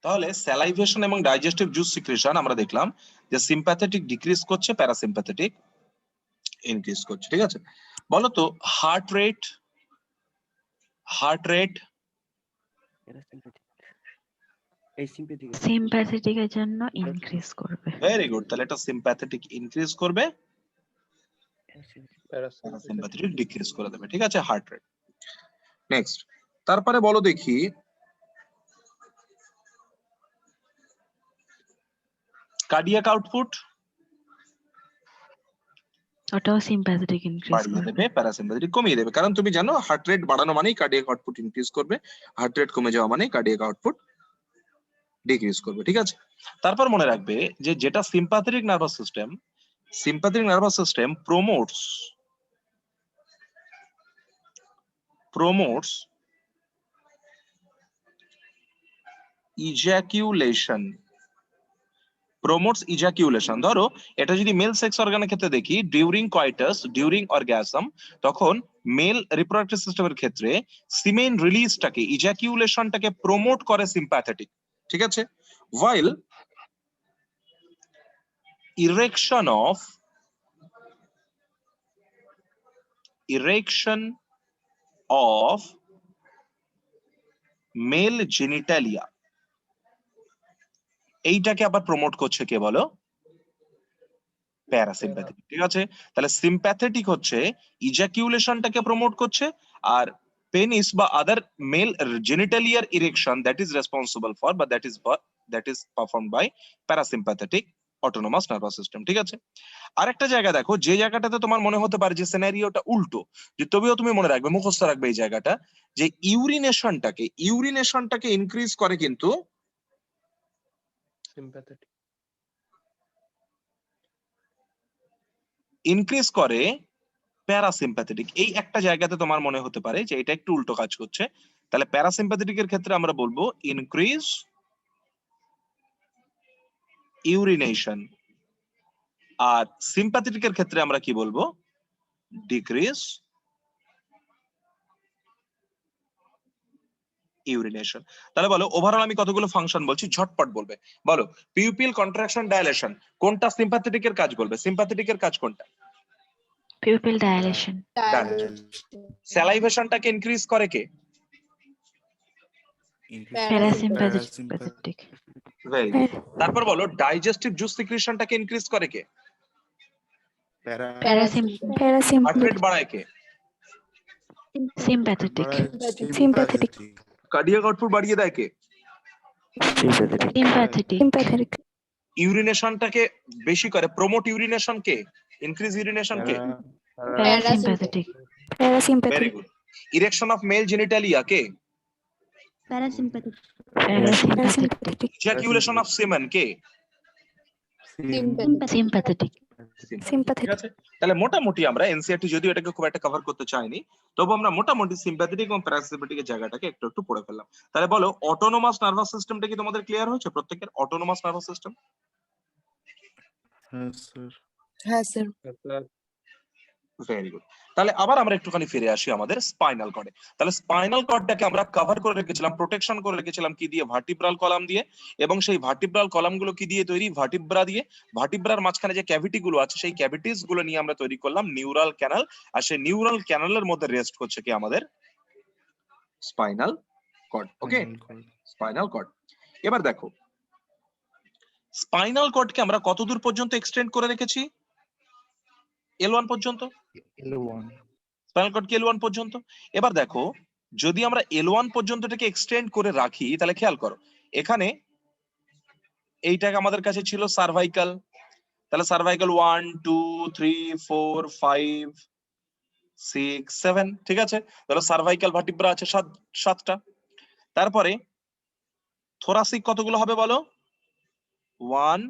তাহলে স্যালাইভেশন এবং digestive juice secretion আমরা দেখলাম যে সিম্প্যাথেটিক ডিক্রিজ করছে, প্যারাসিম্প্যাথেটিক ইনক্রিজ করছে। ঠিক আছে, বলো তো হার্ট রেট সিম্প্যাথেটিক এর জন্য ইনক্রিজ করবে। ভেরি গুড, তাহলে এটা সিম্প্যাথেটিক ইনক্রিজ করবে, প্যারাসিম্প্যাথেটিক ডিক্রিজ করে দেবে। ঠিক আছে, হার্ট রেট। নেক্সট, তারপরে বলো দেখি কার্ডিয়াক আউটপুট ওটাও সিম্প্যাথেটিক ইনক্রিজ বাড়িয়ে করবে, দেবে, প্যারাসিম্প্যাথেটিক কমিয়ে দেবে। কারণ তুমি জানো হার্ট রেট বাড়ানো মানেই কার্ডিয়াক আউটপুট ইনক্রিজ করবে, হার্ট রেট কমে যাওয়া মানেই কার্ডিয়াক আউটপুট ডিক্রিজ করবে। ঠিক আছে, তারপর মনে রাখবে যে যেটা সিম্প্যাথেটিক নার্ভাস সিস্টেম প্রমোটস ইজাকিউলেশন। ধরো এটা যদি মেল সেক্স অর্গানের ক্ষেত্রে দেখি, ডিউরিং কয়টাস, ডিউরিং অর্গাজম, তখন মেল রিপ্রোডাক্টিভ সিস্টেমের ক্ষেত্রে সিমেন রিলিজটাকে, ইজাকিউলেশনটাকে প্রমোট করে সিম্প্যাথেটিক। ঠিক আছে, while erection of male genitalia, এইটাকে আবার প্রমোট করছে কে বলো? প্যারাসিম্প্যাথেটিক। ঠিক আছে, তাহলে সিম্প্যাথেটিক হচ্ছে ইজাকিউলেশনটাকে প্রমোট করছে, আর পেনিস বা আদার মেল জেনিটালিয়ার erection that is responsible for বা that is performed by parasympathetic autonomous nervous system. ঠিক আছে, আরেকটা জায়গা দেখো, যে জায়গাটাতে তোমার মনে হতে পারে যে সিনারিওটা উল্টো, যে তবেও তুমি মনে রাখবে, মুখস্থ রাখবে এই জায়গাটা, যে ইউরিনেশনটাকে ইনক্রিজ করে কিন্তু সিম্প্যাথেটিক, ইনক্রিজ করে প্যারাসিম্প্যাথেটিক। এই একটা জায়গাতে তোমার মনে হতে পারে যে এটা একটু উল্টো কাজ করছে, তাহলে প্যারাসিম্প্যাথেটিকের ক্ষেত্রে আমরা বলবো ইনক্রিজ ইউরিনেশন, আর সিম্প্যাথেটিকের ক্ষেত্রে আমরা কি বলবো? Decrease urination. তাহলে বলো ওভারঅল আমি কতগুলো ফাংশন বলছি, ঝটপট বলবে। বলো পিউপিল কন্ট্রাকশন ডাইলেশন কোনটা সিম্প্যাথেটিকের কাজ বলবে? সিম্প্যাথেটিকের কাজ কোনটা? Pupil dilation. স্যালাইভেশনটাকে ইনক্রিজ করে কে? প্যারাসিম্প্যাথেটিক। Very good. তারপর বলো ডাইজেস্টিভ জুস সিক্রেশনটাকে ইনক্রিজ করে কে? হার্ট রেট বাড়ায় কে? সিম্প্যাথেটিক। কার্ডিয়াক আউটপুট বাড়িয়ে দেয় কে? সিম্প্যাথেটিক। ইউরিনেশনটাকে বেশি করে, প্রমোট ইউরিনেশন কে? ইনক্রিজ ইউরিনেশন কে? Parasympathetic. Very good. Erection of male genitalia কে? প্যারাসিম্প্যাথেটিক। ইজাকুলেশন অফ সেমেন কে? সিম্প্যাথেটিক। ঠিক আছে, তাহলে মোটামুটি আমরা এনসিআরটি যদিও এটাকে খুব একটা কভার করতে চাইনি, তবু আমরা মোটামুটি সিম্প্যাথেটিক এবং প্যারাসিম্প্যাথেটিক জায়গাটাকে একটু একটু পড়ে ফেললাম। তাহলে বলো অটোনোমাস নার্ভাস সিস্টেমটা কি তোমাদের ক্লিয়ার হয়েছে? প্রত্যেকের অটোনোমাস নার্ভাস সিস্টেম? হ্যাঁ স্যার। Very good. তাহলে আবার আমরা একটুখানি ফিরে আসি আমাদের স্পাইনাল কর্ডে। তাহলে স্পাইনাল কর্ডটাকে আমরা কভার করে রেখেছিলাম, প্রোটেকশন করে রেখেছিলাম কি দিয়ে? ভার্টিব্রাল কলাম দিয়ে। এবং সেই ভার্টিব্রাল কলামগুলো কি দিয়ে তৈরি? ভার্টিব্রা দিয়ে। ভার্টিব্রার মাঝখানে যে ক্যাভিটি গুলো আছে সেই ক্যাভিটিস গুলো নিয়ে আমরা তৈরি করলাম নিউরাল ক্যানাল, আর সেই নিউরাল ক্যানালের মধ্যে রেস্ট করছে কি আমাদের? Spinal cord. Okay, spinal cord. এবার দেখো স্পাইনাল কর্ডকে আমরা কতদূর পর্যন্ত এক্সটেন্ড করে রেখেছি? L1 পর্যন্ত। স্পাইনাল কর্ড কি L1 পর্যন্ত? এবার দেখো যদি আমরা L1 পর্যন্ত এটাকে এক্সটেন্ড করে রাখি, তাহলে খেয়াল করো এখানে এইটাকে আমাদের কাছে ছিল সার্ভাইকাল, তাহলে সার্ভাইকাল 1 2 3 4 5 6 7, ঠিক আছে, তাহলে সার্ভাইকাল ভার্টিব্রা আছে সাতটা। তারপরে থোরাসিক কতগুলো হবে বলো? 1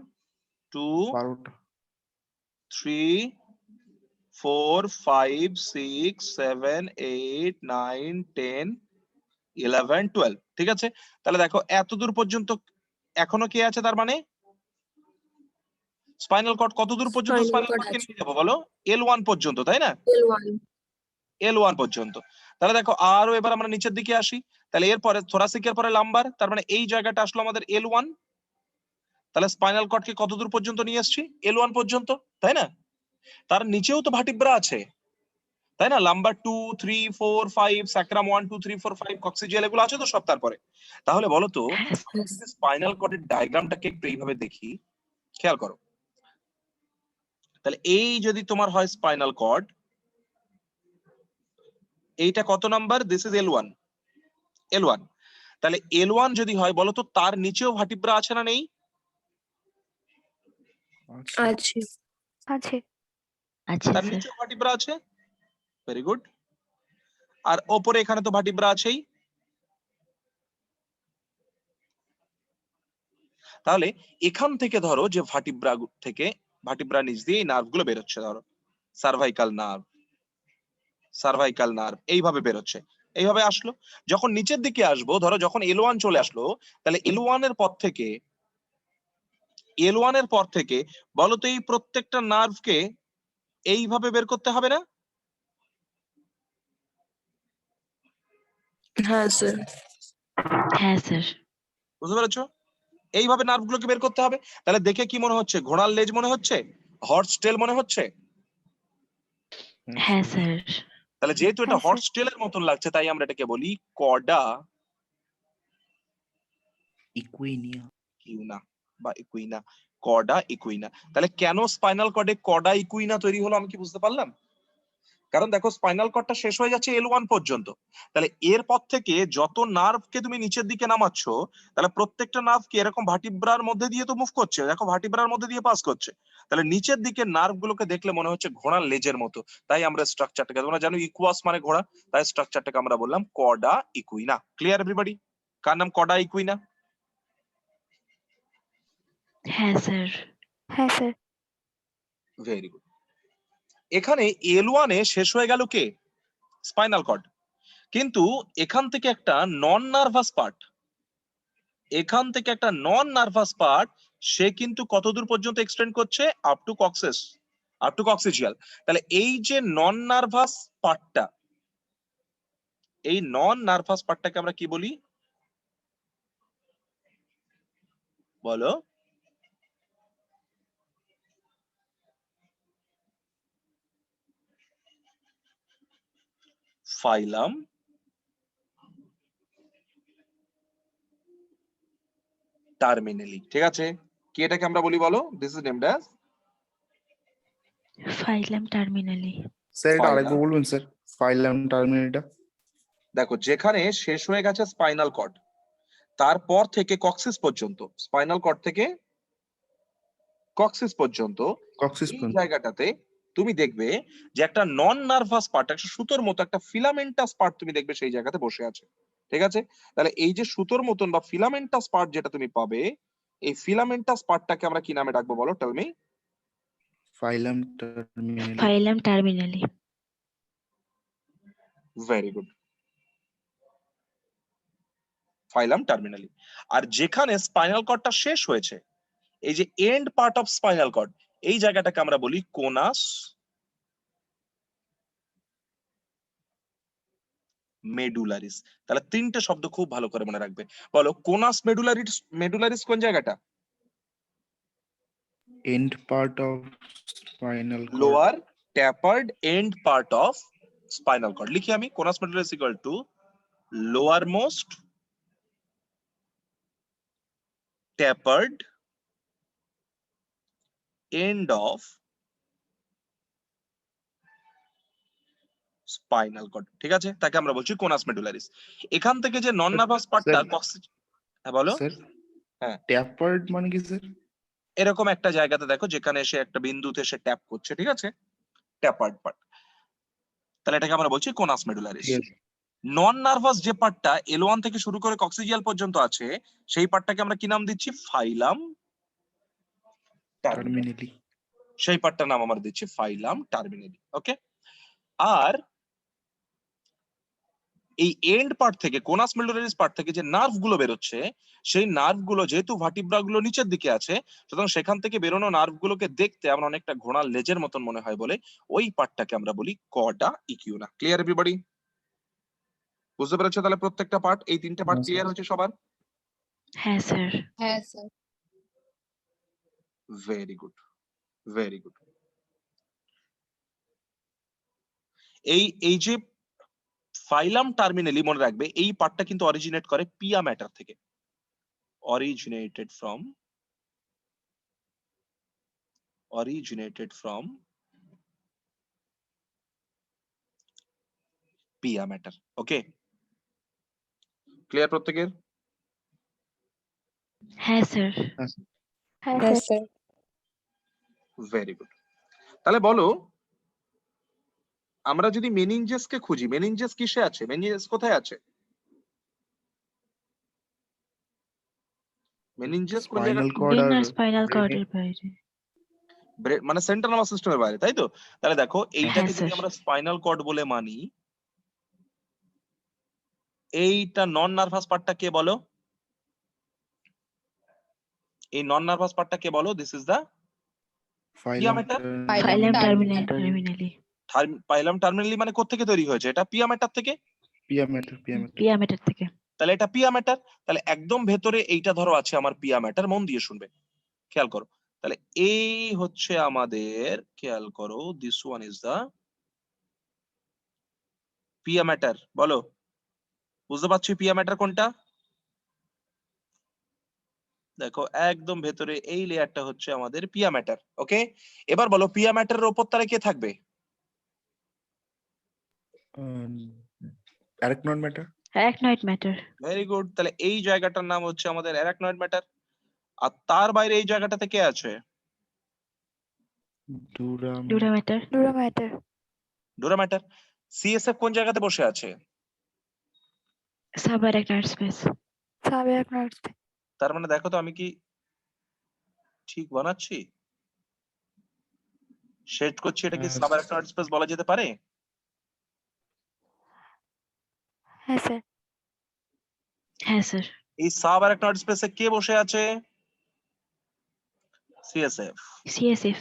2 3 4 5 6 7 8 9 10 11 12, ঠিক আছে। তাহলে দেখো এতদূর পর্যন্ত এখনো কে আছে? তার মানে স্পাইনাল কর্ড কতদূর পর্যন্ত স্পাইনাল কর্ডকে নিয়ে যাবো বলো? L1 পর্যন্ত, তাই না? L1 পর্যন্ত। তাহলে দেখো আরো এবার আমরা নিচের দিকে আসি, তাহলে এরপরে থোরাসিকের পরে লাম্বার, তার মানে এই জায়গাটা আসলো আমাদের L1। তাহলে স্পাইনাল কর্ডকে কত দূর পর্যন্ত নিয়ে এসেছি? L1 পর্যন্ত, তাই না? তার নিচেও তো ভার্টিব্রা আছে, তাই না? লাম্বার 2 3 4 5, স্যাক্রাম 1 2 3 4 5, কক্সিজিয়াল এগুলো আছে তো সব তারপরে। তাহলে বলো তো হ্যাঁ স্পাইনাল কর্ডের ডায়াগ্রামটাকে একটু এইভাবে দেখি, খেয়াল করো। তাহলে এই যদি তোমার হয় স্পাইনাল কর্ড, এইটা কত number? This is L1, L1। তাহলে L1 যদি হয় বলো তো তার নিচেও ভার্টিব্রা আছে না নেই? আছে আছে আছে তার স্যার। নিচেও ভার্টিব্রা আছে, ভেরি গুড। আর ওপরে এখানে তো ভার্টিব্রা আছেই। তাহলে এখান থেকে ধরো যে ভার্টিব্রা থেকে, ভার্টিব্রা নিচ দিয়ে এই নার্ভ গুলো বেরোচ্ছে, ধরো সার্ভাইকাল নার্ভ, সার্ভাইকাল নার্ভ এইভাবে বেরোচ্ছে, এইভাবে আসলো। যখন নিচের দিকে আসবো, ধরো যখন L1 চলে আসলো, তাহলে L1 এর পর থেকে, L1 এর পর থেকে বলো তো এই প্রত্যেকটা নার্ভকে এইভাবে বের করতে হবে না? হ্যাঁ স্যার হ্যাঁ স্যার। বুঝতে পেরেছো? এইভাবে নার্ভ গুলোকে বের করতে হবে। তাহলে দেখে কি মনে হচ্ছে? ঘোড়ার লেজ মনে হচ্ছে? হর্স টেল মনে হচ্ছে? হ্যাঁ স্যার। তাহলে যেহেতু এটা হ্যাঁ, হর্স টেলের মতন লাগছে, তাই আমরা এটাকে বলি কডা ইকুইনিয়া ইকুইনা বা ইকুইনা, কডা ইকুইনা। তাহলে কেন স্পাইনাল কর্ডে কডা ইকুইনা তৈরি হলো আমি কি বুঝতে পারলাম? কারণ দেখো স্পাইনাল কর্ডটা শেষ হয়ে যাচ্ছে L1 পর্যন্ত, তাহলে এরপর থেকে যত নার্ভকে তুমি নিচের দিকে নামাচ্ছ, তাহলে প্রত্যেকটা নার্ভ কি এরকম ভার্টিব্রার মধ্যে দিয়ে তো মুভ করছে, দেখো ভার্টিব্রার মধ্যে দিয়ে পাস করছে। তাহলে নিচের দিকে নার্ভ গুলোকে দেখলে মনে হচ্ছে ঘোড়ার লেজের মতো, তাই আমরা স্ট্রাকচারটাকে, তোমরা জানো ইকুয়াস মানে ঘোড়া, তাই স্ট্রাকচারটাকে আমরা বললাম কডা ইকুইনা। Clear everybody? কার নাম কডা ইকুইনা? হ্যাঁ স্যার। হ্যাঁ স্যার। Very good. এখানে L1 এ শেষ হয়ে গেল কে? Spinal cord. কিন্তু এখান থেকে একটা নন নার্ভাস পার্ট, এখান থেকে একটা নন নার্ভাস পার্ট, সে কিন্তু কতদূর পর্যন্ত এক্সটেন্ড করছে? Up to coccyx, up to coccygeal. তাহলে এই যে নন নার্ভাস পার্টটা, এই নন নার্ভাস পার্টটাকে আমরা কি বলি বলো? Filum terminale. ঠিক আছে, কি এটাকে আমরা বলি বলো? This is named as filum terminale. Sir এটা ফাইলাম। আরেকবার বলবেন স্যার, ফাইলাম টার্মিনালটা? দেখো যেখানে শেষ হয়ে গেছে স্পাইনাল কর্ড, তারপর থেকে কক্সিস পর্যন্ত, স্পাইনাল কর্ড থেকে কক্সিস পর্যন্ত কক্সিস এই পয়েন্ট। জায়গাটাতে তুমি দেখবে যে একটা নন নার্ভাস পার্ট, একটা সুতোর মতো একটা ফিলামেন্টাস পার্ট তুমি দেখবে সেই জায়গাতে বসে আছে। ঠিক আছে, তাহলে এই যে সুতোর মতন বা ফিলামেন্টাস পার্ট যেটা তুমি পাবে, এই ফিলামেন্টাস পার্টটাকে আমরা কি নামে ডাকবো বলো? Tell me. Filum terminale. Filum terminale. Very good, filum terminale. আর যেখানে স্পাইনাল কর্ডটা শেষ হয়েছে, এই যে end part of spinal cord, এই জায়গাটাকে আমরা বলি কোনাস মেডুলারিস। তাহলে তিনটে শব্দ খুব ভালো করে মনে রাখবে, বলো কোনাস মেডুলারিস। মেডুলারিস কোন জায়গাটা? End part of spinal cord. Lower tapered end part of spinal cord. লিখি আমি, conus medullaris equal to lower most tapered end of spinal cord. ঠিক আছে, তাকে আমরা বলছি কোনাস মেডুলারিস। এখান থেকে যে নন নার্ভাস পার্টটা হ্যাঁ বলো। স্যার হ্যাঁ, ট্যাপার্ড মানে কি স্যার? এরকম একটা জায়গাতে দেখো যেখানে সে একটা বিন্দুতে সে ট্যাপ করছে, ঠিক আছে, ট্যাপার্ড পার্ট, তাহলে এটাকে আমরা বলছি কোনাস মেডুলারিস। ঠিক আছে। নন নার্ভাস যে পার্টটা L1 থেকে শুরু করে কক্সিজিয়াল পর্যন্ত আছে, সেই পার্টটাকে আমরা কি নাম দিচ্ছি? ফাইলাম টার্মিনালি। টার্মিনালি। সেই পার্টটার নাম আমরা দিচ্ছি ফাইলাম টার্মিনালি। ওকে, আর এই এন্ড পার্ট থেকে কোনাস মেডুলারিস পার্ট থেকে যে নার্ভ গুলো বেরোচ্ছে, সেই নার্ভ গুলো যেহেতু ভার্টিব্রা গুলো নিচের দিকে আছে, সুতরাং সেখান থেকে বেরোনো নার্ভ গুলোকে দেখতে আমরা অনেকটা ঘোড়ার লেজের মতন মনে হয় বলে ওই পার্টটাকে আমরা বলি কর্ডা ইকিউনা। Clear everybody? বুঝতে পেরেছো তাহলে প্রত্যেকটা পার্ট, এই তিনটে পার্ট হ্যাঁ, ক্লিয়ার স্যার। হচ্ছে সবার? হ্যাঁ স্যার। হ্যাঁ sir. Very good, very good. এই যে ফাইলাম টার্মিনালি মনে রাখবে, এই পার্টটা কিন্তু অরিজিনেট করে পিয়া ম্যাটার থেকে, originated from pia matter. Okay, clear প্রত্যেকের? হ্যাঁ স্যার। হ্যাঁ স্যার। Very good. তাহলে বলো, আমরা যদি মেনিনজাস কে খুঁজি, মেনিনজাস কিসে আছে? মেনিনজাস কোথায় আছে? মেনিনজাস কোন জায়গায়? স্পাইনাল কর্ড ব্রেন আর আর স্পাইনাল brain কর্ডের বাইরে। মানে সেন্ট্রাল নার্ভাস সিস্টেমের বাইরে, তাই তো? তাহলে দেখো, এইটাকে হ্যাঁ, যদি স্যার। আমরা স্পাইনাল কর্ড বলে মানি, এইটা নন নার্ভাস পার্টটা কে বলো? এই নন নার্ভাস পার্টটা কে বলো? This is the pia phylum mater. Filum terminal. Terminale. Filum terminale মানে কোত্থেকে তৈরি হয়েছে? এটা পিয়া ম্যাটার থেকে। pia matter পিয়া ম্যাটার থেকে। তাহলে এটা পিয়া ম্যাটার। তাহলে একদম ভেতরে এইটা ধরো আছে আমার পিয়া ম্যাটার, মন দিয়ে শুনবে, খেয়াল করো। তাহলে এই হচ্ছে আমাদের, খেয়াল করো, this one is the pia matter. বলো, বুঝতে পারছো পিয়া ম্যাটার কোনটা? দেখো একদম ভেতরে এই লেয়ারটা হচ্ছে আমাদের পিয়া ম্যাটার। ওকে, এবার বলো পিয়া ম্যাটারের ওপর তারে কে থাকবে? arachnoid matter arachnoid matter. Very good. তাহলে এই জায়গাটার নাম হচ্ছে আমাদের অ্যারাকনয়েড ম্যাটার। আর তার বাইরে এই জায়গাটাতে কে আছে? dura dura matter. ডোরা ম্যাটার। সিএসএফ কোন জায়গাতে বসে আছে? Sub arachnoid space. তার মানে দেখো তো আমি কি ঠিক বানাচ্ছি? শেড করছি, এটা কি হ্যাঁ, সাব অ্যারাকনয়েড স্পেস বলা যেতে পারে? হ্যাঁ স্যার। হ্যাঁ স্যার। এই সাব অ্যারাকনয়েড স্পেসে কে বসে আছে? সিএসএফ। সিএসএফ।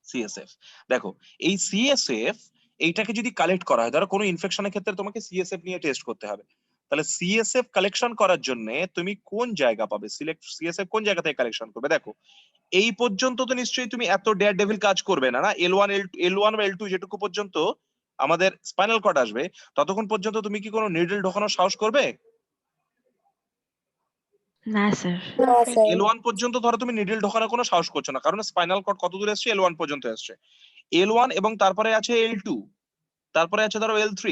সিএসএফ। দেখো, এই সিএসএফ এইটাকে যদি কালেক্ট করা হয়, ধরো কোনো ইনফেকশনের ক্ষেত্রে তোমাকে সিএসএফ নিয়ে টেস্ট করতে হবে, তাহলে সিএসএফ কালেকশন করার জন্য তুমি কোন জায়গা পাবে? সিএসএফ কোন জায়গা থেকে কালেকশন করবে? দেখো, এই পর্যন্ত তো নিশ্চয়ই তুমি এত ডেয়ার ডেভিল কাজ করবে না, না? এল ওয়ান বা L2 যেটুকু পর্যন্ত আমাদের স্পাইনাল কর্ড আসবে, ততক্ষণ পর্যন্ত তুমি কি কোনো নিডল ঢোকানোর সাহস করবে? না স্যার। L1 পর্যন্ত ধরো তুমি নিডল ঢোকানোর কোনো সাহস করছো না, কারণ স্পাইনাল কর্ড কত দূর এসছে? L1 পর্যন্ত এসছে। L1 এবং তারপরে আছে L2, তারপরে আছে ধরো L3।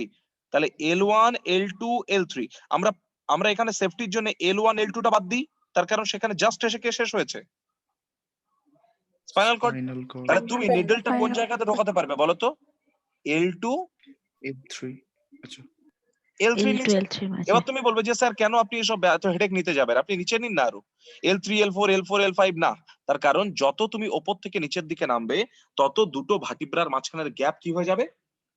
তাহলে L1 L2 L3, আমরা আমরা এখানে সেফটির জন্য L1 L2 টা বাদ দিই, তার কারণ সেখানে জাস্ট এসে কে শেষ হয়েছে? Spinal cord. spinal cord তাহলে তুমি নিডলটা কোন জায়গাতে ঢোকাতে পারবে বলো তো? L2 L3 আচ্ছা L3 L2 নিচে। L3 মাঝে। এবার তুমি বলবে যে স্যার কেন আপনি এসব এত হেডেক নিতে যাবেন, আপনি নিচে নিন না আরো, L3 L4 L4 L5 না। তার কারণ যত তুমি ওপর থেকে নিচের দিকে নামবে, তত দুটো ভার্টিব্রার মাঝখানের গ্যাপ কি হয়ে যাবে?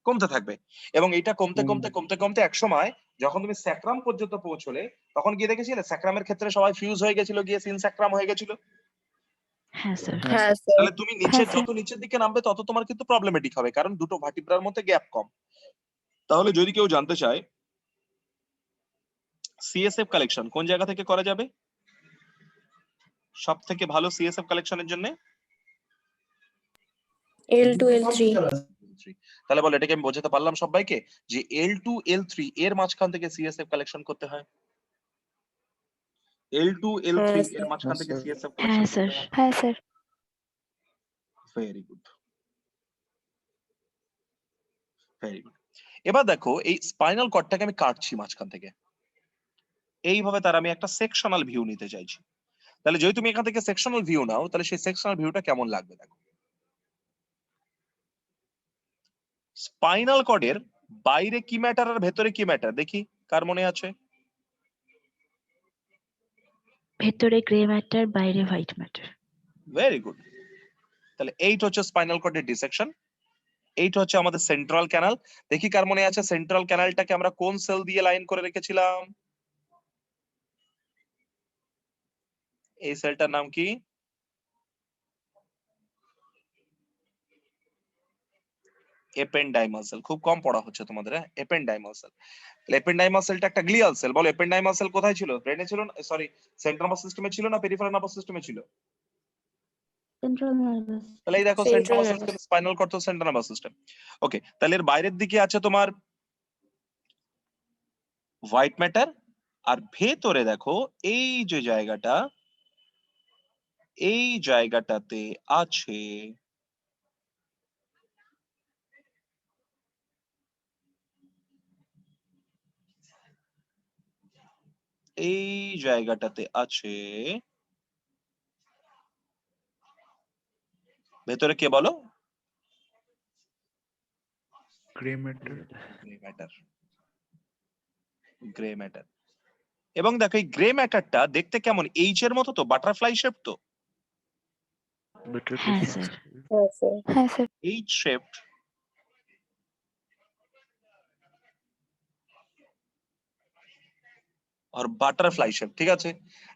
কমতে থাকবে। এবং এটা কমতে কমতে কমতে কমতে এক সময় যখন তুমি স্যাক্রাম পর্যন্ত পৌঁছলে, তখন গিয়ে দেখেছিলে স্যাক্রামের ক্ষেত্রে সবাই ফিউজ হয়ে গেছিল, গিয়ে সিন স্যাক্রাম হয়ে গেছিল। হ্যাঁ স্যার। হ্যাঁ স্যার। তাহলে তুমি যত নিচের দিকে নামবে তত তোমার কিন্তু প্রবলেমেটিক হবে, কারণ দুটো ভার্টিব্রার মধ্যে গ্যাপ কম। তাহলে যদি কেউ জানতে চায় সিএসএফ কালেকশন কোন জায়গা থেকে করা যাবে সব থেকে ভালো সিএসএফ কালেকশনের জন্য? L2 L3 তাহলে বল, এটাকে আমি বোঝাতে পারলাম সবাইকে যে L2 L3 এর মাঝখান থেকে সিএসএফ কালেকশন করতে হয়। L2 L3 হ্যাঁ, এর স্যার। মাঝখান হ্যাঁ, থেকে স্যার। সিএসএফ হ্যাঁ কালেকশন স্যার। হ্যাঁ sir. Very good, very good. এবার দেখো, এই স্পাইনাল কর্ডটাকে আমি কাটছি মাঝখান থেকে, এইভাবে তার আমি একটা সেকশনাল ভিউ নিতে চাইছি। তাহলে যদি তুমি এখান থেকে সেকশনাল ভিউ নাও, তাহলে সেই সেকশনাল ভিউটা কেমন লাগবে দেখো। স্পাইনাল কর্ডের বাইরে কি ম্যাটার আর ভেতরে কি ম্যাটার দেখি, কার মনে আছে? ভেতরে গ্রে ম্যাটার, বাইরে হোয়াইট ম্যাটার। Very good. তাহলে এইটা হচ্ছে স্পাইনাল কর্ডের ডিসেকশন। এইটা হচ্ছে আমাদের সেন্ট্রাল ক্যানাল। দেখি কার মনে আছে সেন্ট্রাল ক্যানালটাকে আমরা কোন সেল দিয়ে লাইন করে রেখেছিলাম? এই সেলটার নাম কি? এপেন্ডাইমাল সেল। খুব কম পড়া হচ্ছে তোমাদের, হ্যাঁ, এপেন্ডাইমাল সেল। এপেন্ডাইমাল সেলটা একটা গ্লিয়াল সেল। বলো এপেন্ডাইমাল সেল কোথায় ছিল? ব্রেনে ছিল না, সরি সেন্ট্রাল নার্ভাস সিস্টেমে ছিল না পেরিফেরাল নার্ভাস সিস্টেমে ছিল? Central nervous. তাহলে এই দেখো Central central nervous nervous. System, spinal cord তো সেন্ট্রাল নার্ভাস সিস্টেম। ওকে, তাহলে এর বাইরের দিকে আছে তোমার হোয়াইট ম্যাটার, আর ভেতরে দেখো এই যে জায়গাটা, এই জায়গাটাতে আছে এই জায়গাটাতে আছে ভেতরে কে বলো? Grey matter. Grey matter. Grey matter. এবং দেখো এই গ্রে ম্যাটারটা দেখতে কেমন? এইচ এর মতো তো, বাটারফ্লাই শেপ তো, বেটার হ্যাঁ ডিফারেন্স। স্যার। Yes, sir. হ্যাঁ স্যার। এইচ শেপ আর বাটারফ্লাই শেপ, ঠিক আছে?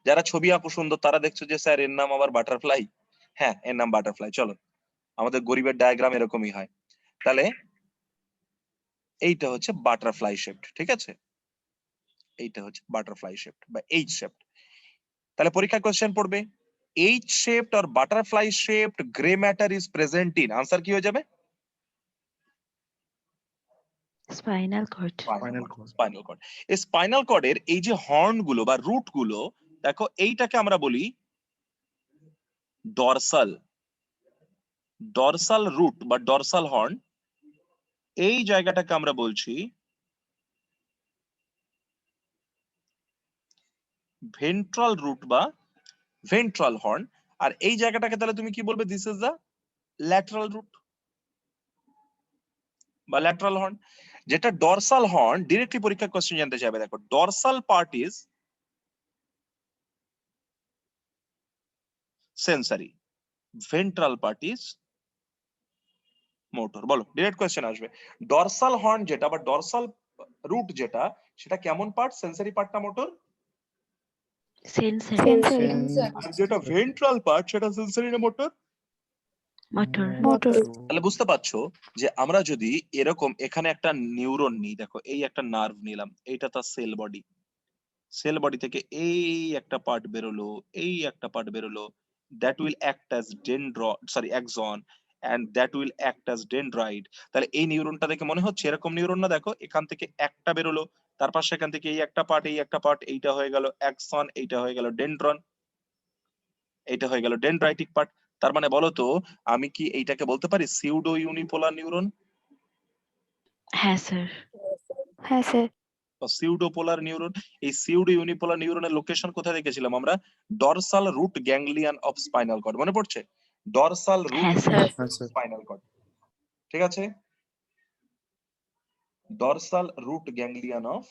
যারা ছবি আঁকো সুন্দর তারা দেখছো যে স্যার এর নাম আবার বাটারফ্লাই। হ্যাঁ, এর নাম বাটারফ্লাই। চলো, আমাদের গরিবের ডায়াগ্রাম এরকমই হয়। তাহলে এইটা হচ্ছে বাটারফ্লাই শেপ, ঠিক আছে? এইটা হচ্ছে বাটারফ্লাই শেপ বা এইচ শেপ। তাহলে পরীক্ষা কোশ্চেন পড়বে H shaped or butterfly shaped grey matter is present in, answer কি হয়ে যাবে? Spinal cord. Spinal cord. Spinal cord. এই স্পাইনাল কর্ডের এই যে হর্ন গুলো বা রুট গুলো, দেখো এইটাকে আমরা বলি ডরসাল। ডরসাল রুট বা ডরসাল হর্ন, এই জায়গাটাকে আমরা বলছি ভেন্ট্রাল রুট বা ভেন্ট্রাল হর্ন। আর এই জায়গাটাকে তাহলে তুমি কি বলবে? This is the lateral root বা ল্যাটারাল হর্ন। যেটা ডরসাল হর্ন, ডিরেক্টলি পরীক্ষা কোশ্চেন জানতে চাইবে। দেখো dorsal part is sensory, ventral part is motor. বলো, ডিরেক্ট কোশ্চেন আসবে। ডরসাল হর্ন যেটা বা ডরসাল রুট যেটা, সেটা কেমন পার্ট? সেন্সরি পার্ট না মোটর? সেন্সরি। আর যেটা ভেন্ট্রাল পার্ট সেটা সেন্সরি না মোটর? মোটর। Motor. তাহলে বুঝতে পারছো যে আমরা যদি এরকম এখানে একটা নিউরন নিই, দেখো এই একটা নার্ভ নিলাম, এইটা তার সেল বডি। সেল বডি থেকে এই একটা পার্ট বেরোলো, এই একটা পার্ট বেরোলো, that will act as axon, and that will act as dendrite. তাহলে এই নিউরনটা দেখে মনে হচ্ছে এরকম নিউরন না? দেখো এখান থেকে একটা বেরোলো, তারপর সেখান থেকে এই একটা পার্ট, এই একটা পার্ট, এইটা হয়ে গেল অ্যাক্সন, এইটা হয়ে গেল ডেনড্রন, এইটা হয়ে গেল ডেনড্রাইটিক পার্ট। তার মানে বলো তো, আমি কি এইটাকে বলতে পারি সিউডো ইউনিপোলার নিউরন হ্যাঁ স্যার। Yes, sir. বা সিউডোপোলার নিউরন? এই সিউডো ইউনিপোলার নিউরনের লোকেশন কোথায় দেখেছিলাম আমরা? Dorsal root ganglion of spinal cord. মনে পড়ছে? ডরসাল রুট হ্যাঁ স্যার। হ্যাঁ স্যার। স্পাইনাল কর্ড, ঠিক আছে? Dorsal root ganglion of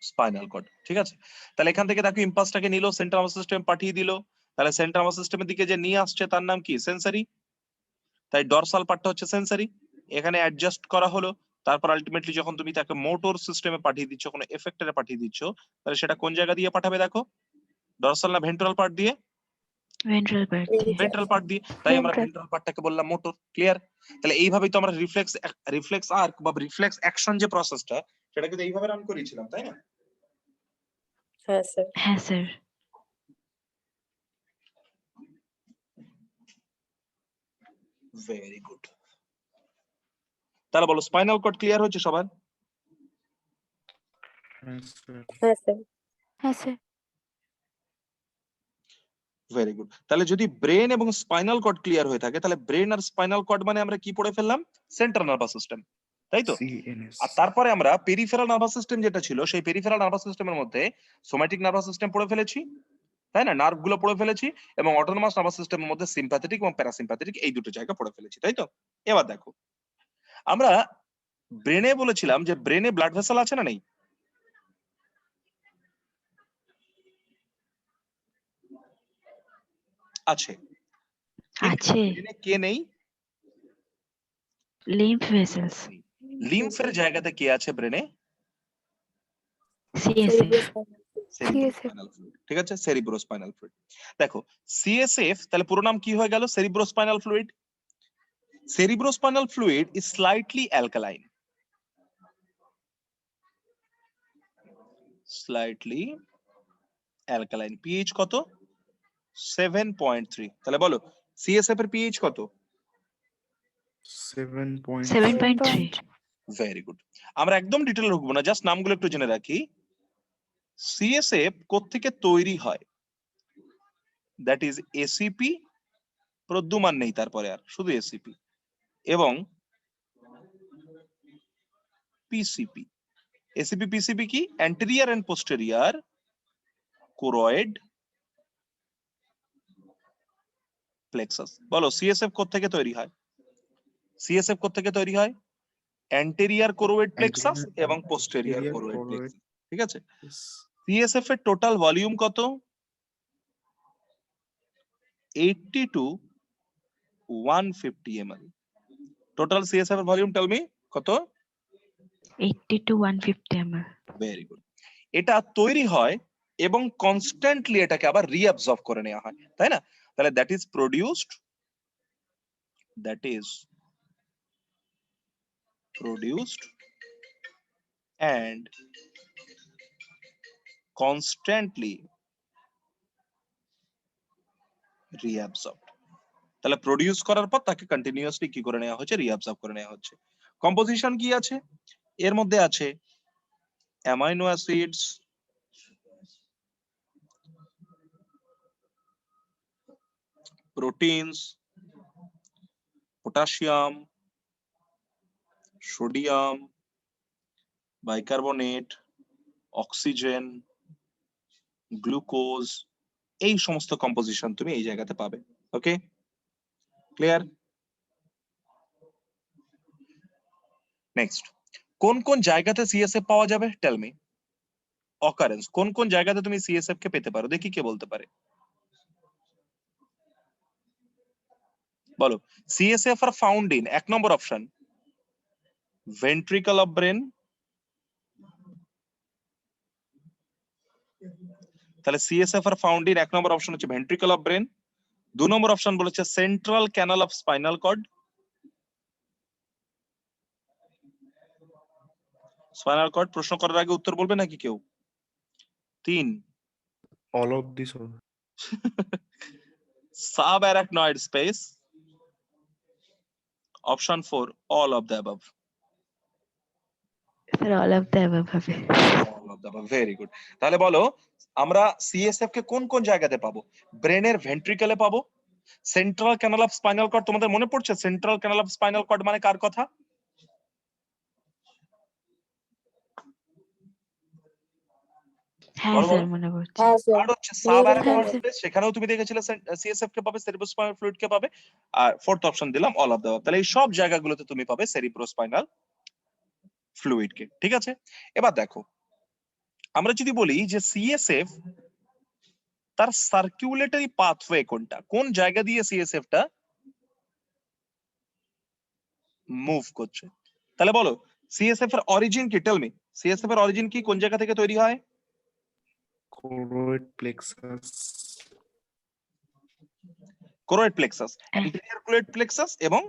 spinal cord, ঠিক আছে? তাহলে এখান থেকে দেখো ইম্পালসটাকে নিল, সেন্ট্রাল নার্ভাস সিস্টেম পাঠিয়ে দিল। তাহলে সেন্ট্রাল নার্ভাস সিস্টেমের দিকে যে নিয়ে আসছে তার নাম কি? সেন্সরি। তাই ডরসাল পার্টটা হচ্ছে সেন্সরি, এখানে অ্যাডজাস্ট করা হলো। তারপর আলটিমেটলি যখন তুমি তাকে মোটর সিস্টেমে পাঠিয়ে দিচ্ছ, কোনো এফেক্টরে পাঠিয়ে দিচ্ছ, তাহলে সেটা কোন জায়গা দিয়ে পাঠাবে? দেখো ডরসাল না ভেন্ট্রাল পার্ট দিয়ে? Ventral part. ভেন্ট্রাল পার্ট দিয়ে। তাই আমরা ভেন্ট্রাল পার্টটাকে বললাম মোটর। ক্লিয়ার? তাহলে এইভাবেই তো আমরা রিফ্লেক্স আর্ক বা রিফ্লেক্স অ্যাকশন যে প্রসেসটা, সেটা কিন্তু এইভাবে রান করেছিলাম, তাই না? Yes, sir. হ্যাঁ স্যার। Very good. তাহলে বলো স্পাইনাল কর্ড ক্লিয়ার হচ্ছে সবার? হ্যাঁ স্যার। Yes, sir. হ্যাঁ স্যার। Very good. তাহলে যদি ব্রেন এবং স্পাইনাল কর্ড ক্লিয়ার হয়ে থাকে, তাহলে ব্রেন আর স্পাইনাল কর্ড মানে আমরা কি পড়ে ফেললাম? সেন্ট্রাল নার্ভাস সিস্টেম, তাই তো? CNS. আর তারপরে আমরা পেরিফেরাল নার্ভাস সিস্টেম যেটা ছিল, সেই পেরিফেরাল নার্ভাস সিস্টেমের মধ্যে সোম্যাটিক নার্ভাস সিস্টেম পড়ে ফেলেছি, তাই না? নার্ভ গুলো পড়ে ফেলেছি, এবং অটোনমাস নার্ভাস সিস্টেমের মধ্যে সিম্প্যাথেটিক এবং প্যারাসিম্প্যাথেটিক এই দুটো জায়গা পড়ে ফেলেছি, তাই তো? এবার দেখো, আমরা ব্রেনে বলেছিলাম যে ব্রেনে ব্লাড ভেসেল আছে না নেই? আছে, কিন্তু আছে ব্রেনে কে নেই? lymph vessels লিম্ফের জায়গাতে কে আছে ব্রেনে? CSF cerebrospinal fluid. ঠিক আছে, সেরিব্রোস্পাইনাল ফ্লুইড। দেখো সিএসএফ তাহলে পুরো নাম কি হয়ে গেল? Cerebrospinal fluid. Cerebrospinal fluid is slightly alkaline, slightly alkaline. PH কত? 7.3। তাহলে বলো সিএসএফ এর পিএইচ কত? 7.3. 7.3 ভেরি গুড। আমরা একদম ডিটেলে ঢুকবো না, জাস্ট নামগুলো একটু জেনে রাখি। সিএসএফ কোত্থেকে তৈরি হয়? দ্যাট ইজ এসিপি, প্রদ্যুমান নেই তারপরে আর, শুধু এসিপি এবং পিসিপি। এসিপি পিসিপি কি? Anterior and posterior choroid plexus. বলো সিএসএফ কোত্থেকে তৈরি হয়? সিএসএফ কোত্থেকে তৈরি হয়? অ্যান্টেরিয়র কোরয়েড প্লেক্সাস এবং পোস্টেরিয়র কোরয়েড প্লেক্সাস। ঠিক আছে, Yes. সিএসএফ এর টোটাল ভলিউম কত? 80 to 150 ml। টোটাল সিএসএফ এর ভলিউম টেল মি কত? 80 to 150 ml ভেরি গুড। এটা তৈরি হয় এবং কনস্ট্যান্টলি এটাকে আবার রিঅ্যাবজর্ব করে নেওয়া হয়, তাই না? তাহলে that is produced and constantly reabsorbed। তাহলে প্রোডিউস করার পর তাকে কন্টিনিউয়াসলি কি করে নেওয়া হচ্ছে? রিঅ্যাবজর্ব করে নেওয়া হচ্ছে। কম্পোজিশন কি আছে এর মধ্যে? আছে amino acids, proteins, potassium, sodium, bicarbonate, oxygen, glucose, এই সমস্ত কম্পোজিশন তুমি এই জায়গাতে পাবে। ওকে, ক্লিয়ার? নেক্সট, কোন কোন জায়গাতে সিএসএফ পাওয়া যাবে? টেল মি অকারেন্স, কোন কোন জায়গাতে তুমি সিএসএফ কে পেতে পারো? দেখি কে বলতে পারে, বলো। CSF are found in, 1 number option ventricle of brain. তাহলে CSF are found in 1 number option হচ্ছে ventricle of brain. 2 number option বলেছে central canal of spinal cord. Spinal cord প্রশ্ন করার আগে উত্তর বলবে নাকি কেউ? 3 All of these. Sub arachnoid space. Option 4 all of the above. sir all of the above হবে ভেরি গুড। তাহলে বলো আমরা সিএসএফ কে কোন কোন জায়গাতে পাবো? ব্রেনের ভেন্ট্রিকলে পাবো, central canal of spinal cord. তোমাদের মনে পড়ছে central canal of spinal cord মানে কার কথা? হ্যাঁ বলো, স্যার বলো। মনে পড়ছে হ্যাঁ স্যার আর হচ্ছে sub arachnoid Yes, sir. Space, সেখানেও তুমি দেখেছিলে সিএসএফ কে পাবে, সেরিব্রোস্পাইনাল ফ্লুইড কে পাবে। আর ফোর্থ অপশন দিলাম অল অফ দ্য অ্যাবাভ। তাহলে এই সব জায়গাগুলোতে তুমি পাবে সেরিব্রোস্পাইনাল ফ্লুইড কে। ঠিক আছে, এবার দেখো আমরা যদি বলি যে সিএসএফ তার সার্কুলেটরি পাথওয়ে কোনটা, কোন জায়গা দিয়ে সিএসএফ টা মুভ করছে, তাহলে বলো সিএসএফ এর অরিজিন কি? টেল মি সিএসএফ এর অরিজিন কি, কোন জায়গা থেকে তৈরি হয়? Choroid plexus. Choroid plexus, anterior choroid plexus এবং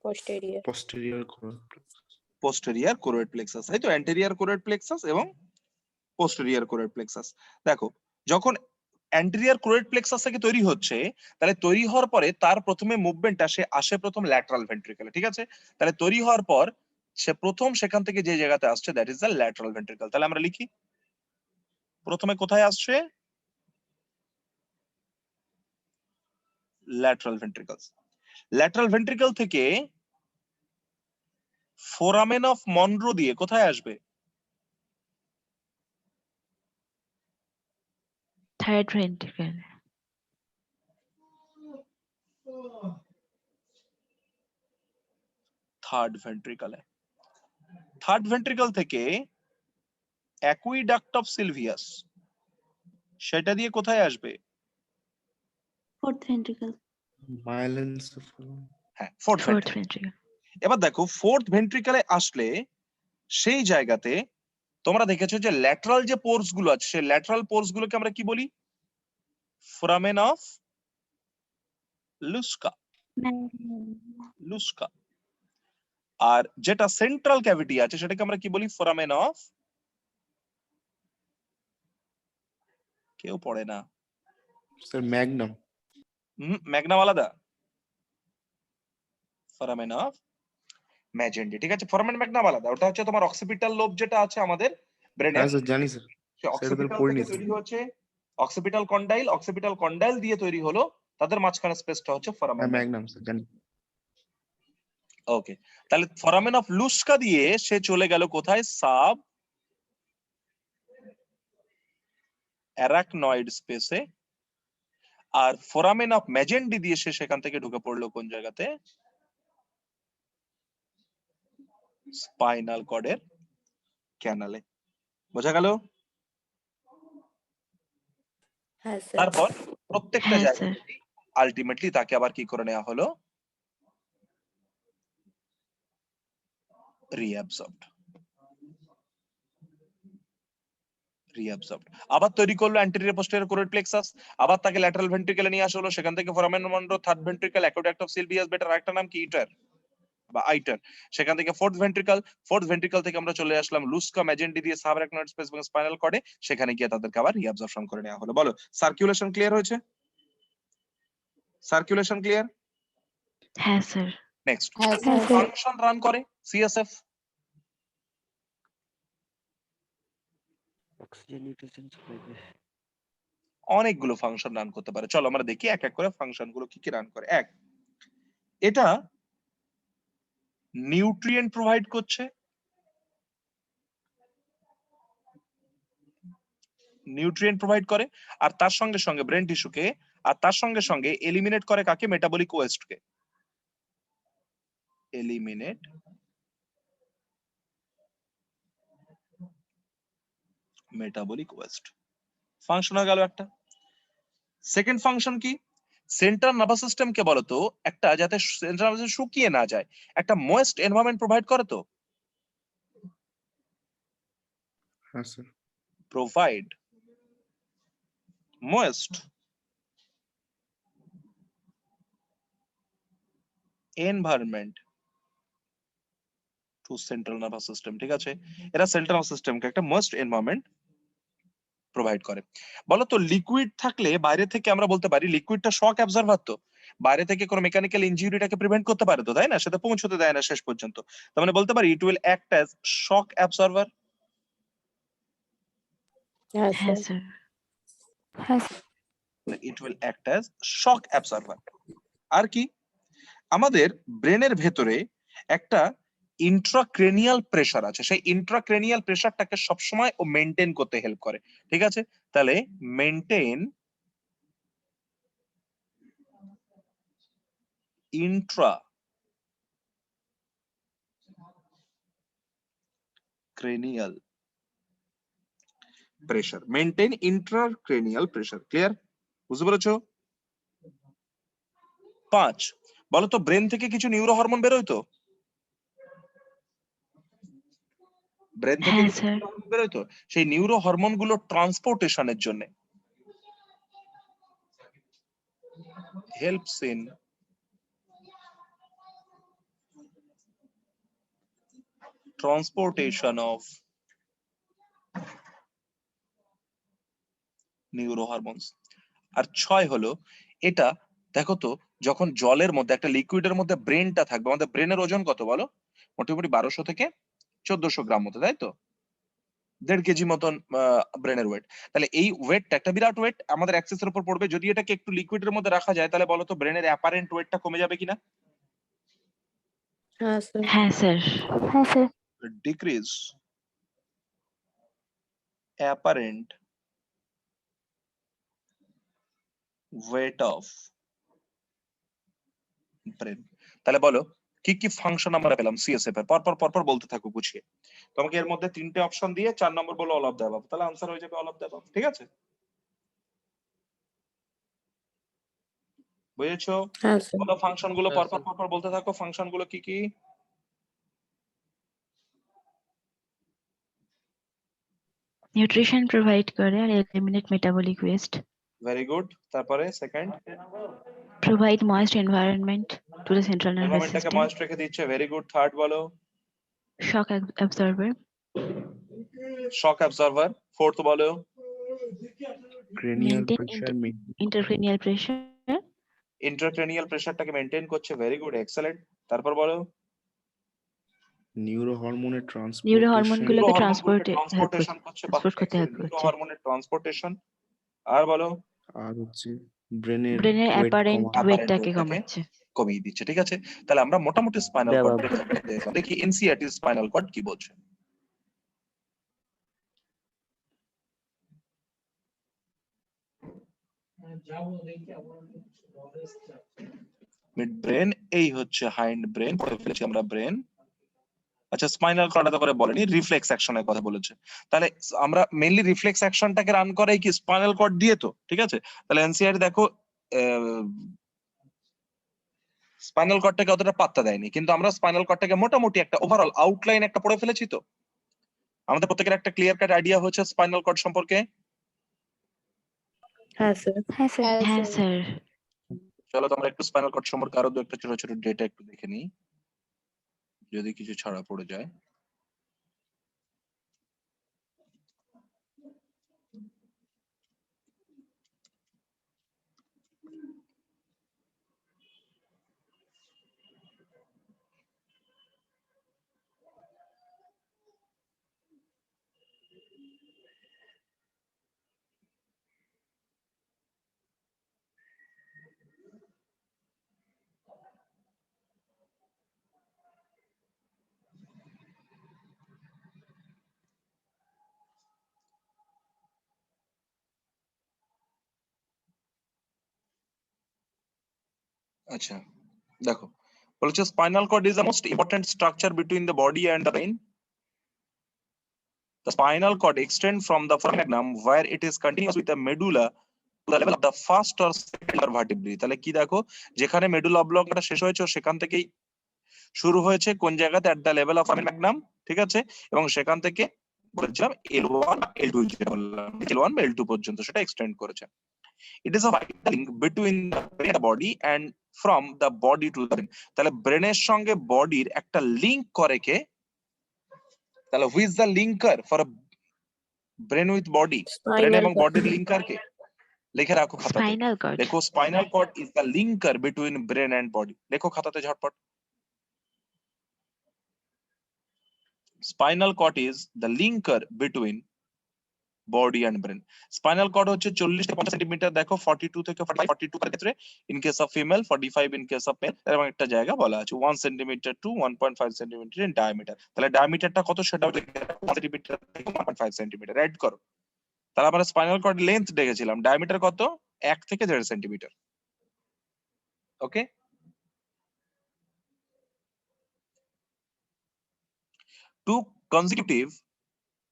posterior Posterior choroid plexus. Posterior choroid plexus. তাই তো, অ্যান্টেরিয়র কোরয়েড প্লেক্সাস এবং পোস্টেরিয়র কোরয়েড প্লেক্সাস। দেখো যখন অ্যান্টেরিয়র কোরয়েড প্লেক্সাস থেকে তৈরি হচ্ছে, তাহলে তৈরি হওয়ার পরে তার প্রথমে মুভমেন্ট আসে প্রথম ল্যাটারাল ভেন্ট্রিকলে। ঠিক আছে, তাহলে তৈরি হওয়ার পর সে প্রথম সেখান থেকে যে জায়গাতে আসছে that is the lateral ventricle. তাহলে আমরা লিখি প্রথমে কোথায় আসছে? Lateral ventricles. ল্যাটারাল ভেন্ট্রিকল থেকে ফোরামেন অফ মনরো দিয়ে কোথায় আসবে? থার্ড ভেন্ট্রিকল থার্ড ভেন্ট্রিকলে। থার্ড ভেন্ট্রিকল থেকে অ্যাকুইডাক্ট অফ সিলভিয়াস, সেটা দিয়ে কোথায় আসবে? Fourth ventricle. Myelencephalon. হ্যাঁ, ফোর্থ Fourth ভেন্ট্রিকল। ventricle. এবার দেখো ফোর্থ ভেন্ট্রিকলে আসলে সেই জায়গাতে তোমরা দেখেছো যে ল্যাটারাল যে পোর্স গুলো আছে সেই ল্যাটারাল পোর্স গুলোকে আমরা কি বলি? Foramen of লুস্কা। লুস্কা। আর যেটা সেন্ট্রাল ক্যাভিটি আছে সেটাকে আমরা কি বলি? ফোরামেন অফ, কেউ পড়ে না, Sir, magnum. ম্যাগনাম আলাদা, ফোরামেন অফ ম্যাজেন্ডি। ঠিক আছে, ফোরামেন ম্যাগনাম আলাদা, ওটা হচ্ছে তোমার অক্সিপিটাল লোব যেটা আছে আমাদের ব্রেনের, হ্যাঁ স্যার জানি স্যার। সেই অক্সিপিটাল থেকে তৈরি হচ্ছে অক্সিপিটাল কন্ডাইল, অক্সিপিটাল কন্ডাইল দিয়ে তৈরি হলো, তাদের মাঝখানে স্পেসটা হচ্ছে ফোরামেন। হ্যাঁ ম্যাগনাম স্যার জানি। ওকে, তাহলে ফোরামেন অফ লুস্কা দিয়ে সে চলে গেল কোথায়? সাব অ্যারাকনয়েড স্পেসে। আর ফোরামেন অফ ম্যাজেন্ডি দিয়ে সে সেখান থেকে ঢুকে পড়লো কোন জায়গাতে? স্পাইনাল কর্ডের ক্যানালে। বোঝা গেল? হ্যাঁ স্যার। তারপর প্রত্যেকটা হ্যাঁ জায়গা স্যার। আলটিমেটলি তাকে আবার কি করে নেওয়া হলো? রিঅ্যাবসর্বড। রিঅ্যাবসর্বড। আবার তৈরি করলো অ্যান্টেরিয়র পোস্টেরিয়র কোরোইড প্লেক্সাস, আবার তাকে ল্যাটারাল ভেন্ট্রিকলে নিয়ে আসা হলো, সেখান থেকে foramen Monro, third ventricle, aqueduct of Sylvius better আরেকটা নাম কি? ইটার বা আইটার। সেখান থেকে ফোর্থ ভেন্ট্রিকল, ফোর্থ ভেন্ট্রিকল থেকে আমরা চলে আসলাম লুস্কা ম্যাজেন্ডি দিয়ে সাবআরাকনয়েড স্পেস এবং স্পাইনাল কর্ডে, সেখানে গিয়ে তাদেরকে আবার রিঅ্যাবসর্পশন করে নেওয়া হলো। বলো, সার্কুলেশন ক্লিয়ার হয়েছে? Circulation clear? হ্যাঁ স্যার। নেক্সট, হ্যাঁ হ্যাঁ স্যার। স্যার। ফাংশন রান করে সিএসএফ। অনেকগুলো ফাংশন রান করতে পারে, চলো আমরা দেখি এক এক করে ফাংশন গুলো কি কি রান করে। এক, এটা নিউট্রিয়েন্ট প্রোভাইড করছে, নিউট্রিয়েন্ট প্রোভাইড করে, আর তার সঙ্গে সঙ্গে ব্রেন টিস্যুকে, আর তার সঙ্গে সঙ্গে এলিমিনেট করে কাকে? মেটাবলিক ওয়েস্টকে। Eliminate metabolic waste. ফাংশন হয়ে গেল একটা। সেকেন্ড ফাংশন কি? সেন্ট্রাল নার্ভাস সিস্টেমকে বলতো একটা, যাতে সেন্ট্রাল নার্ভাস সিস্টেম শুকিয়ে না যায়, একটা ময়েস্ট এনভায়রনমেন্ট প্রোভাইড করে তো। হ্যাঁ sir. Provide moist environment to central nervous system। ঠিক আছে, এরা সেন্ট্রাল নার্ভাস সিস্টেমকে একটা moist environment প্রোভাইড করে। বলতো লিকুইড থাকলে বাইরে থেকে আমরা বলতে পারি লিকুইডটা শক অ্যাবজর্ভার, তো বাইরে থেকে কোনো মেকানিক্যাল ইনজুরিটাকে প্রিভেন্ট করতে পারে তো, তাই না? সেটা পৌঁছতে দেয় না শেষ পর্যন্ত। তার মানে বলতে পারি it will act as shock absorber. হ্যাঁ হ্যাঁ স্যার। স্যার। হ্যাঁ sir. It will act as shock absorber. আর কি? আমাদের ব্রেনের ভেতরে একটা ইন্ট্রাক্রেনিয়াল প্রেসার আছে, সেই ইন্ট্রাক্রেনিয়াল প্রেসারটাকে সবসময় ও মেনটেন করতে হেল্প করে। ঠিক আছে, তাহলে maintain Intra cranial pressure, maintain intracranial pressure. Clear? বুঝতে পেরেছো? 5, বলতো ব্রেন থেকে কিছু নিউরো হরমোন বেরোয় তো, ব্রেন থেকে হ্যাঁ কিছু স্যার। নিউরো হরমোন বেরোয় তো, সেই নিউরো হরমোন গুলো ট্রান্সপোর্টেশনের জন্য helps in transportation of neurohormones. আর 6 হলো এটা, দেখো তো যখন জলের মধ্যে একটা লিকুইডের মধ্যে ব্রেনটা থাকবে, আমাদের ব্রেনের ওজন কত বলো? মোটামুটি 1200 থেকে 1400 গ্রাম মতো, তাই তো? 1.5 কেজি মতন ব্রেনের ওয়েট। তাহলে এই ওয়েটটা একটা বিরাট ওয়েট আমাদের অ্যাক্সেসের উপর পড়বে। যদি এটাকে একটু লিকুইডের মধ্যে রাখা যায় তাহলে বলো তো ব্রেনের অ্যাপারেন্ট ওয়েটটা কমে যাবে কিনা? হ্যাঁ স্যার। হ্যাঁ স্যার। হ্যাঁ sir. Decrease apparent weight of brain. তাহলে বলো কি কি ফাংশন আমরা পেলাম সিএসএফ এর? পরপর বলতে থাকো গুছিয়ে। তোমাকে এর মধ্যে 3টে অপশন দিয়ে 4 নম্বর বলো অল অফ দ্য অ্যাবাভ, তাহলে আনসার হয়ে যাবে অল অফ দ্য অ্যাবাভ। ঠিক আছে, বুঝেছো? Yes, sir. বলো ফাংশন গুলো পরপর পরপর বলতে থাকো, ফাংশন গুলো কি কি? নিউট্রিশন প্রোভাইড করে আর eliminate metabolic waste, very good. তারপরে second, provide moist environment to the central nervous এনভায়রনমেন্টটাকে সিস্টেম, ময়েস্ট রেখে দিচ্ছে, ভেরি গুড। থার্ড বলো, shock absorber, shock absorber. Fourth বলো, Cranial maintain pressure intracranial pressure, intracranial প্রেসারটাকে maintain করছে, ভেরি গুড, এক্সেলেন্ট। তারপর বলো, neurohormone নিউরোহরমোন transportation গুলোকে নিউরোহরমোনগুলোকে হেল্প ট্রান্সপোর্টেশন করছে, ট্রান্সপোর্ট করতে হেল্প করছে, নিউরোহরমোনের ট্রান্সপোর্টেশন। আর বলো, আর হচ্ছে ব্রেনের ব্রেনের ওয়েট অ্যাপারেন্ট কমানো ওয়েটটাকে weight-টাকে কমাচ্ছে। কমিয়ে দিচ্ছে। ঠিক আছে, তাহলে আমরা মোটামুটি স্পাইনাল কর্ড দেখি এনসিইআরটি স্পাইনাল কর্ড কি বলছে। মিড ব্রেন, এই হচ্ছে হাইন্ড ব্রেন, পড়ে ফেলেছি আমরা ব্রেন। আচ্ছা, স্পাইনাল কর্ড এত করে বলেনি, রিফ্লেক্স অ্যাকশনের কথা বলেছে। তাহলে আমরা মেইনলি রিফ্লেক্স অ্যাকশনটাকে রান করাই কি স্পাইনাল কর্ড দিয়ে তো, ঠিক আছে। তাহলে এনসিইআরটি দেখো স্পাইনাল কর্ডটাকে অতটা পাত্তা দেয়নি, কিন্তু আমরা স্পাইনাল কর্ডটাকে মোটামুটি একটা ওভারঅল আউটলাইন একটা পড়ে ফেলেছি তো। আমাদের প্রত্যেকের একটা ক্লিয়ার কাট আইডিয়া হচ্ছে স্পাইনাল কর্ড সম্পর্কে। Yes, sir. হ্যাঁ স্যার। হ্যাঁ স্যার। চলো তো আমরা একটু স্পাইনাল কর্ড সম্পর্কে আরো দু একটা ছোট ছোট ডেটা একটু দেখে নিই, যদি কিছু ছাড়া পড়ে যায়। আচ্ছা দেখো, বলছে spinal cord is the most important structure between the body and the brain. The spinal cord extends from the foramen where it is continuous with the medulla to the level of the first or second vertebrae। তাহলে কি দেখো, যেখানে medulla অবলংটা শেষ হয়েছে সেখান থেকেই শুরু হয়েছে কোন জায়গাতে, at the level of foramen magnum, ঠিক আছে। এবং সেখান থেকে বলেছিলাম L1 L2 বললাম, L1 বা L2 পর্যন্ত সেটা এক্সটেন্ড করেছে। It is a vital link between the brain and the body and from the body to the brain। তাহলে ব্রেনের সঙ্গে বডির একটা লিংক করে কে? তাহলে who is the linker for a brain with body? Brain Spinal এবং cord. বডির linker কে? লিখে রাখো খাতাতে। Spinal cord. দেখো spinal cord is the linker between brain and body. লেখো খাতাতে ঝটপট। Spinal cord is the linker between body and brain. Spinal cord হচ্ছে 40 থেকে 50 সেন্টিমিটার, দেখো 42 থেকে 45, 42 এর ক্ষেত্রে in case of female, 45 in case of male. এবং একটা জায়গা বলা আছে 1 centimetre to 1.5 centimetre in diameter. তাহলে ডায়ামিটারটা কত সেটাও লিখে রাখো, 1 সেন্টিমিটার থেকে 1.5 সেন্টিমিটার অ্যাড করো। তাহলে আমরা স্পাইনাল কর্ড লেন্থ দেখেছিলাম, ডায়ামিটার কত, 1 থেকে 1.5 centimetre. Okay, two consecutive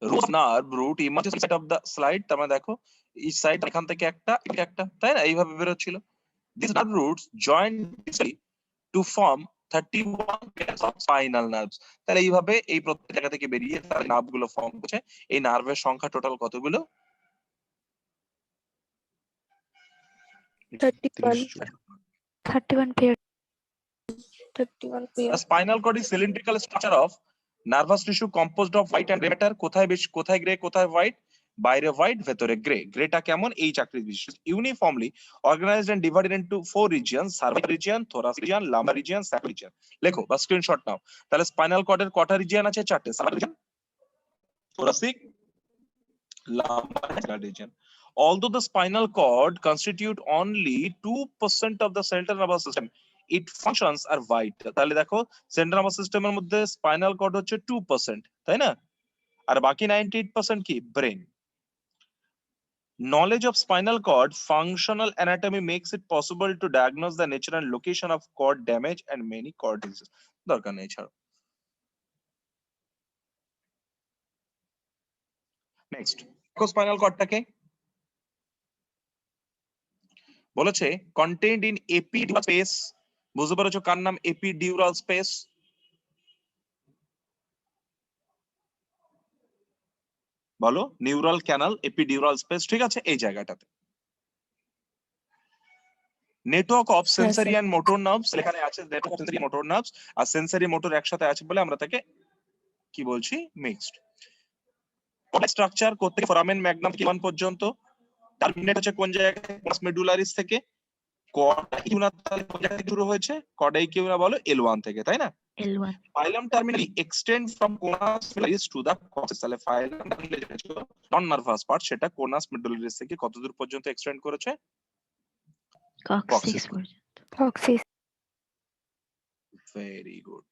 rows of nerve root emerges on each side of the slide। তার মানে দেখো each side এখান থেকে একটা এটা একটা, তাই না, এইভাবে বেরোচ্ছিল। These nerve roots join distally to form 31 pairs of spinal nerves। তাহলে এইভাবে এই প্রত্যেক জায়গা থেকে বেরিয়ে তার নার্ভ গুলো ফর্ম করছে। এই নার্ভের সংখ্যা টোটাল কতগুলো? 31. 31 pair. 31 The pair. spinal cord is cylindrical structure of nervous tissue composed of white and gray matter। কোথায় বেশি, কোথায় গ্রে কোথায় হোয়াইট? বাইরে হোয়াইট ভেতরে গ্রে। গ্রেটা কেমন? এই চাকরির বিশেষ। Uniformly organized and divided into 4 regions: cervical region, thoracic region, lumbar region, sacral region। লেখো বা স্ক্রিনশট নাও। তাহলে স্পাইনাল কর্ডের কটা রিজিয়ন আছে? 4টে। cervical region, thoracic, lumbar and sacral region। Although the spinal cord constitute only 2% of the central nervous system, it functions are vital। তাহলে দেখো central nervous সিস্টেমের মধ্যে spinal cord হচ্ছে 2%, তাই না, আর বাকি 98% কি? Brain. Knowledge of spinal cord functional anatomy makes it possible to diagnose the nature and location of cord damage and many cord diseases। দরকার নেই, ছাড়ো। নেক্সট দেখো স্পাইনাল কর্ডটাকে, বলেছে কন্টেন্ট ইন এপিডিউরাল স্পেস, বুঝতে পেরেছো কার নাম এপিডিউরাল স্পেস? বলো, নিউরাল ক্যানাল এপিডিউরাল স্পেস, ঠিক আছে, এই জায়গাটাতে। Network of sensory and motor nerves, এখানে আছে network of sensory motor nerves, আর সেন্সরি মোটর একসাথে আছে বলে আমরা তাকে কি বলছি, মিক্সড। স্ট্রাকচার করতে ফোরামেন ম্যাগনাম কি 1 পর্যন্ত, টার্মিনেট হচ্ছে কোন জায়গায়, কোনাস মেডুলারিস থেকে। কর্ডা ইউনা তাহলে কোন জায়গা থেকে শুরু হয়েছে, কর্ডা ইউনা বলো L1 থেকে, তাই না? L1 filum terminale extend from conus medullaris to the coccyx, তাহলে filum terminale non nervous part সেটা কোনাস মেডুলারিস থেকে কতদূর পর্যন্ত এক্সটেন্ড করেছে? coccyx পর্যন্ত। coccyx, very good.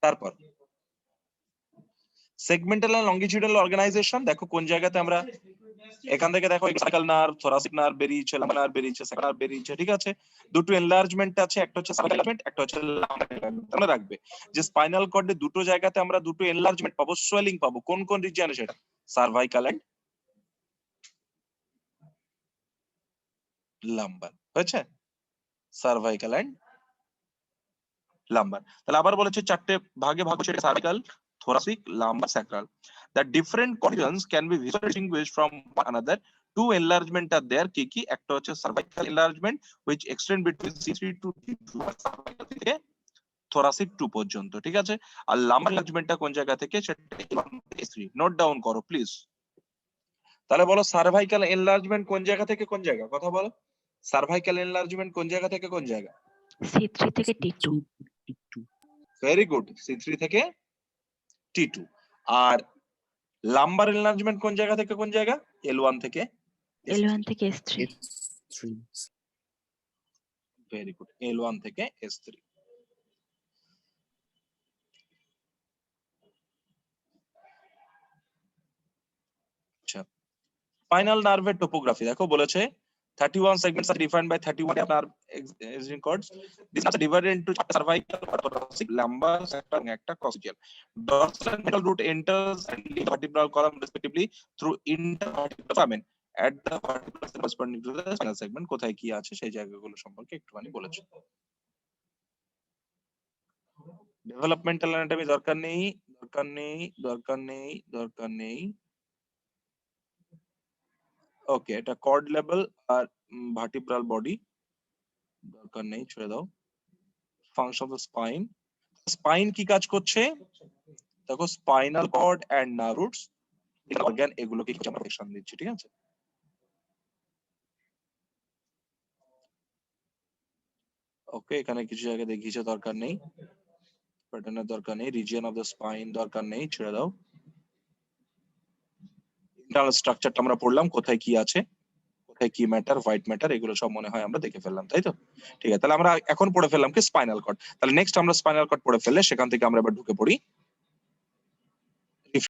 তারপর সেগমেন্টাল এন্ড লংগিটিউডাল অর্গানাইজেশন, দেখো কোন জায়গাতে আমরা এখান থেকে দেখো সার্কাল নার্ভ, থোরাসিক নার্ভ বেরিয়েছে, লাম্বার নার্ভ বেরিয়েছে, স্যাক্রাল নার্ভ বেরিয়েছে, ঠিক আছে। দুটো এনলার্জমেন্ট আছে, একটা হচ্ছে সার্কাল এনলার্জমেন্ট, একটা হচ্ছে লাম্বার এনলার্জমেন্ট। তোমরা রাখবে যে স্পাইনাল কর্ডে দুটো জায়গাতে আমরা দুটো এনলার্জমেন্ট পাবো, সোয়েলিং পাবো, কোন কোন রিজিয়নে সেটা? সার্ভাইকাল এন্ড লাম্বার, হয়েছে? Cervical and lumbar. তাহলে আবার বলেছে চারটে ভাগে ভাগ, সেটা cervical, thoracic, lumbar, sacral. The different conditions can be visually distinguished from one another. Two enlargement are there, কি একটা হচ্ছে cervical enlargement which extend between C3 to T2, cervical থেকে thoracic 2 পর্যন্ত, ঠিক আছে। আর lumbar enlargementটা কোন জায়গা থেকে, সেটা S3, নোট ডাউন করো প্লিজ। তাহলে বলো cervical enlargement কোন জায়গা থেকে কোন জায়গা, কথা বলো। cervical enlargement কোন জায়গা থেকে কোন জায়গা? C3 থেকে T2। ভেরি গুড, C3 থেকে T2। আর লাম্বার এনলার্জমেন্ট কোন জায়গা থেকে কোন জায়গা? L1 থেকে L1 থেকে S3। ভেরি গুড, L1 থেকে S3। আচ্ছা, স্পাইনাল নার্ভের টোপোগ্রাফি দেখো, বলেছে 31 segments are defined by 31 nerve existing cords. These are divided into cervical, thoracic, lumbar, sacral, and একটা coccygeal. Dorsal and medial root enters and leaves the vertebral column respectively through intervertebral foramen at the vertebral corresponding to the spinal segment. কোথায় কি আছে সেই জায়গাগুলো সম্পর্কে একটুখানি বলেছে। Developmental anatomy দরকার নেই, দরকার নেই, দরকার নেই, দরকার নেই। ওকে, এটা কর্ড লেভেল আর ভার্টিব্রাল বডি দরকার নেই, ছেড়ে দাও। ফাংশন অফ স্পাইন, স্পাইন কি কাজ করছে দেখো, spinal cord and nerve roots organ, এগুলোকে আমরা প্রোটেকশন দিচ্ছি, ঠিক আছে। ওকে, এখানে কিছু জায়গায় দেখিয়েছে দরকার নেই, প্যাটার্নের দরকার নেই, রিজিয়ন অফ দ্য স্পাইন দরকার নেই, ছেড়ে দাও। ইন্টারনাল স্ট্রাকচারটা আমরা পড়লাম, কোথায় কি আছে, কোথায় কি ম্যাটার, হোয়াইট ম্যাটার, এগুলো সব মনে হয় আমরা দেখে ফেললাম, তাই তো? ঠিক আছে, তাহলে আমরা এখন পড়ে ফেললাম কি স্পাইনাল কর্ড। তাহলে নেক্সট আমরা স্পাইনাল কর্ড পড়ে ফেললে সেখান থেকে আমরা এবার ঢুকে পড়ি